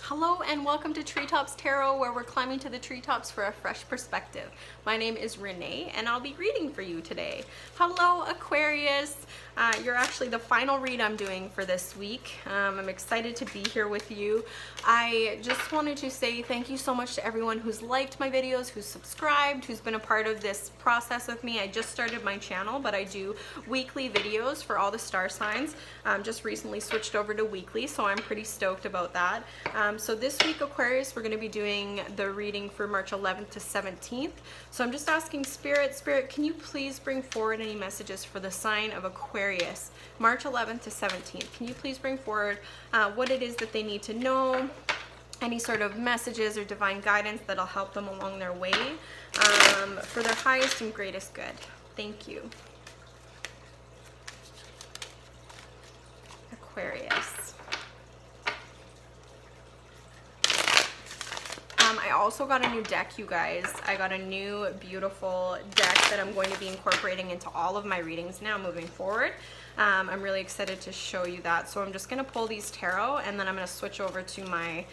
Hello and welcome to TreeTops Tarot, where we're climbing to the treetops for a fresh perspective. My name is Renee and I'll be reading for you today. Hello Aquarius! You're actually the final read I'm doing for this week. I'm excited to be here with you. I just wanted to say thank you so much to everyone who's liked my videos, who's subscribed, who's been a part of this process with me. I just started my channel, but I do weekly videos for all the star signs. Just recently switched over to weekly, so I'm pretty stoked about that. So this week, Aquarius, we're going to be doing the reading for March 11th to 17th. So I'm just asking Spirit, can you please bring forward any messages for the sign of Aquarius, March 11th to 17th? Can you please bring forward what it is that they need to know, any sort of messages or divine guidance that'll help them along their way for their highest and greatest good? Thank you. Aquarius. I also got a new deck, you guys. I got a new beautiful deck that I'm going to be incorporating into all of my readings now moving forward. I'm really excited to show you that. So I'm just going to pull these tarot and then I'm going to switch over to my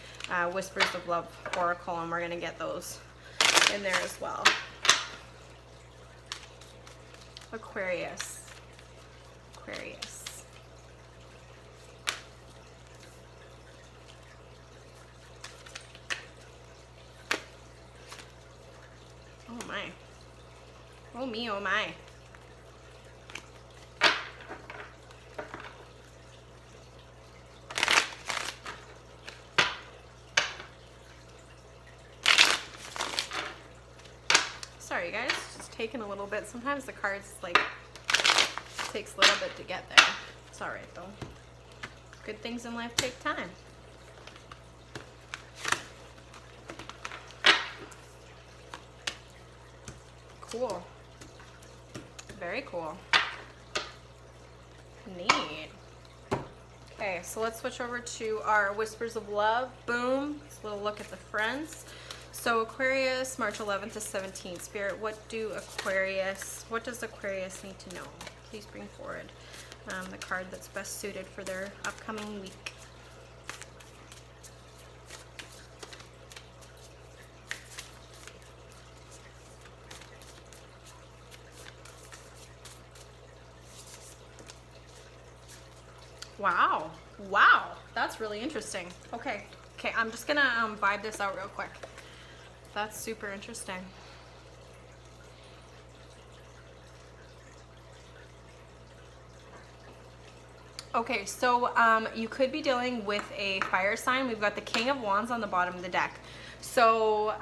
Whispers of Love Oracle, and we're going to get those in there as well. Aquarius. Aquarius. Oh my. Oh me, oh my. Sorry guys, just taking a little bit. Sometimes the cards takes a little bit to get there. It's alright though. Good things in life take time. Cool. Very cool. Neat. Okay, so let's switch over to our Whispers of Love. Boom. Let's a little look at the friends. So Aquarius, March 11th to 17th. Spirit, what does Aquarius need to know? Please bring forward the card that's best suited for their upcoming week. Wow, that's really interesting. Okay, I'm just gonna vibe this out real quick. That's super interesting. Okay, so you could be dealing with a fire sign. We've got the King of Wands on the bottom of the deck. So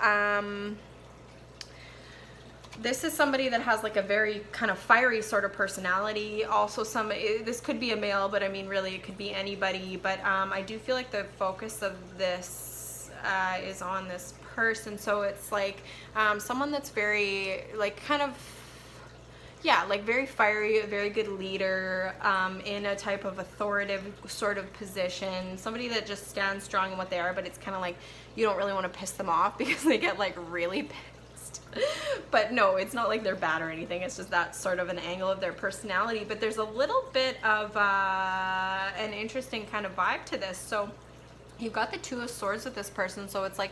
this is somebody that has like a very kind of fiery sort of personality. Also this could be a male, but I mean really it could be anybody. But I do feel like the focus of this is on this person. So it's like someone that's very like kind of, yeah, like very fiery, a very good leader, in a type of authoritative sort of position. Somebody that just stands strong in what they are, but it's kind of like you don't really want to piss them off because they get like really pissed. But no, it's not like they're bad or anything. It's just that sort of an angle of their personality. But there's a little bit of an interesting kind of vibe to this. So you've got the Two of Swords with this person. So it's like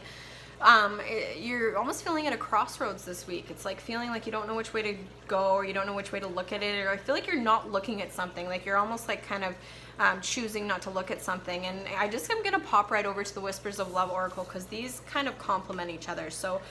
you're almost feeling at a crossroads this week. It's like feeling like you don't know which way to go, or you don't know which way to look at it, or I feel like you're not looking at something. Like you're almost like kind of choosing not to look at something. And I'm gonna pop right over to the Whispers of Love Oracle because these kind of complement each other. So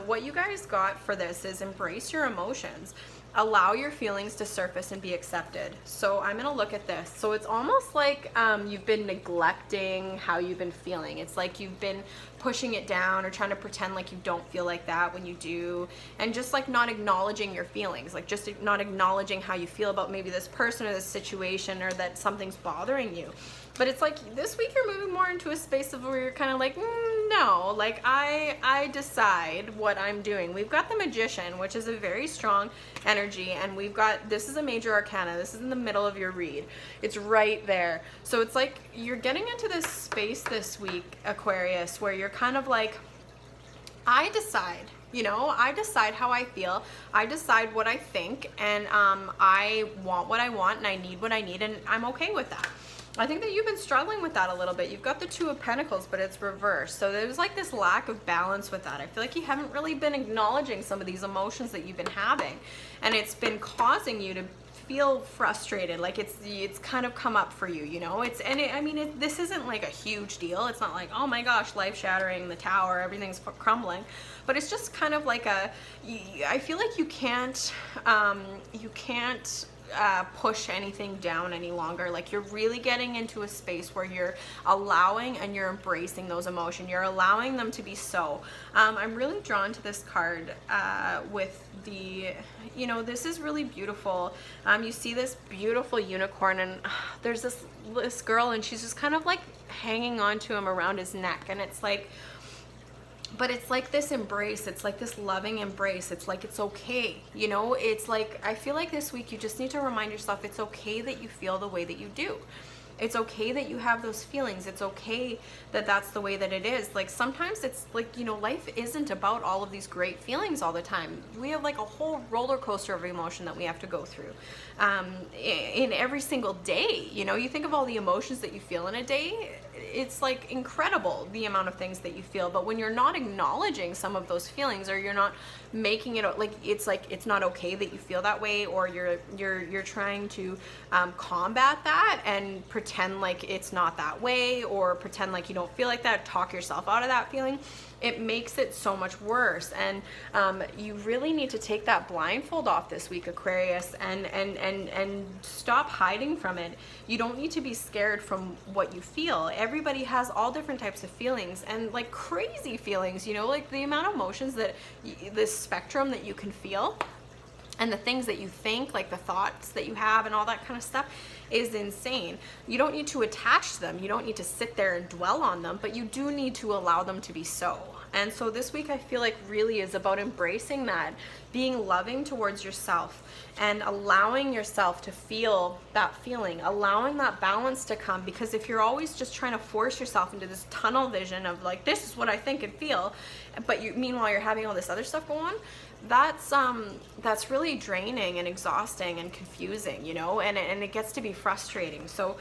what you guys got for this is embrace your emotions. Allow your feelings to surface and be accepted. So I'm gonna look at this. So it's almost like you've been neglecting how you've been feeling. It's like you've been pushing it down or trying to pretend like you don't feel like that when you do, and just like not acknowledging your feelings, like just not acknowledging how you feel about maybe this person or this situation, or that something's bothering you. But it's like this week you're moving more into a space of where you're kind of like, no, like I decide what I'm doing. We've got the Magician, which is a very strong energy, and we've got, this is a major arcana. This is in the middle of your read. It's right there. So it's like you're getting into this space this week, Aquarius, where you're kind of like, I decide. You know, I decide how I feel, I decide what I think, and I want what I want, and I need what I need, and I'm okay with that. I think that you've been struggling with that a little bit. You've got the Two of Pentacles, but it's reversed. So there's like this lack of balance with that. I feel like you haven't really been acknowledging some of these emotions that you've been having. And it's been causing you to feel frustrated. Like it's kind of come up for you, you know? This isn't like a huge deal. It's not like, oh my gosh, life shattering, the tower, everything's crumbling. But it's just kind of like I feel like you can't push anything down any longer. Like you're really getting into a space where you're allowing and you're embracing those emotions. You're allowing them to be so. I'm really drawn to this card with the, you know, this is really beautiful. You see this beautiful unicorn, and there's this girl, and she's just kind of like hanging on to him around his neck, and it's like, but it's like this embrace, it's like this loving embrace. It's like, it's okay, you know? It's like, I feel like this week you just need to remind yourself it's okay that you feel the way that you do. It's okay that you have those feelings. It's okay that that's the way that it is. Like sometimes it's like, you know, life isn't about all of these great feelings all the time. We have like a whole roller coaster of emotion that we have to go through in every single day. You know, you think of all the emotions that you feel in a day, it's like incredible the amount of things that you feel. But when you're not acknowledging some of those feelings, or you're not making it like it's not okay that you feel that way, or you're trying to combat that and pretend like it's not that way, or pretend like you don't feel like that, talk yourself out of that feeling, it makes it so much worse. And you really need to take that blindfold off this week, Aquarius, and stop hiding from it. You don't need to be scared from what you feel. Everybody has all different types of feelings, and like crazy feelings, you know, like the amount of emotions that this spectrum that you can feel, and the things that you think, like the thoughts that you have and all that kind of stuff, is insane. You don't need to attach them. You don't need to sit there and dwell on them, but you do need to allow them to be so. And so this week I feel like really is about embracing that, being loving towards yourself, and allowing yourself to feel that feeling, allowing that balance to come. Because if you're always just trying to force yourself into this tunnel vision of like, this is what I think and feel, but meanwhile you're having all this other stuff go on, that's really draining and exhausting and confusing, you know, and it gets to be frustrating. So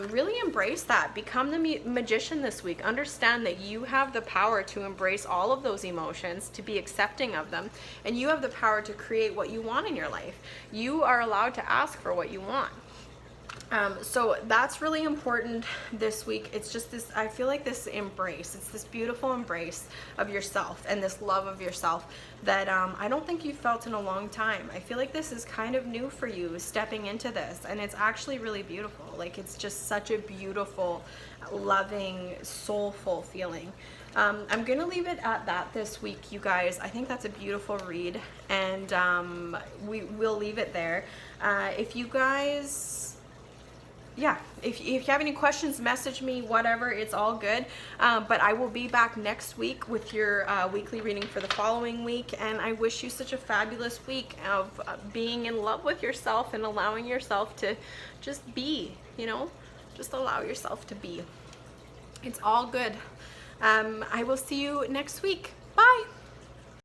really embrace that. Become the magician this week. Understand that you have the power to embrace all of those emotions, to be accepting of them, and you have the power to create what you want in your life. You are allowed to ask for what you want. So that's really important this week. It's just this, I feel like this embrace, it's this beautiful embrace of yourself and this love of yourself that I don't think you've felt in a long time. I feel like this is kind of new for you, stepping into this, and it's actually really beautiful. Like it's just such a beautiful, loving, soulful feeling. I'm gonna leave it at that this week, you guys. I think that's a beautiful read, and we'll leave it there. If you guys, yeah, if you have any questions, message me, whatever, it's all good. But I will be back next week with your weekly reading for the following week, and I wish you such a fabulous week of being in love with yourself and allowing yourself to just be, you know, just allow yourself to be. It's all good. I will see you next week. Bye.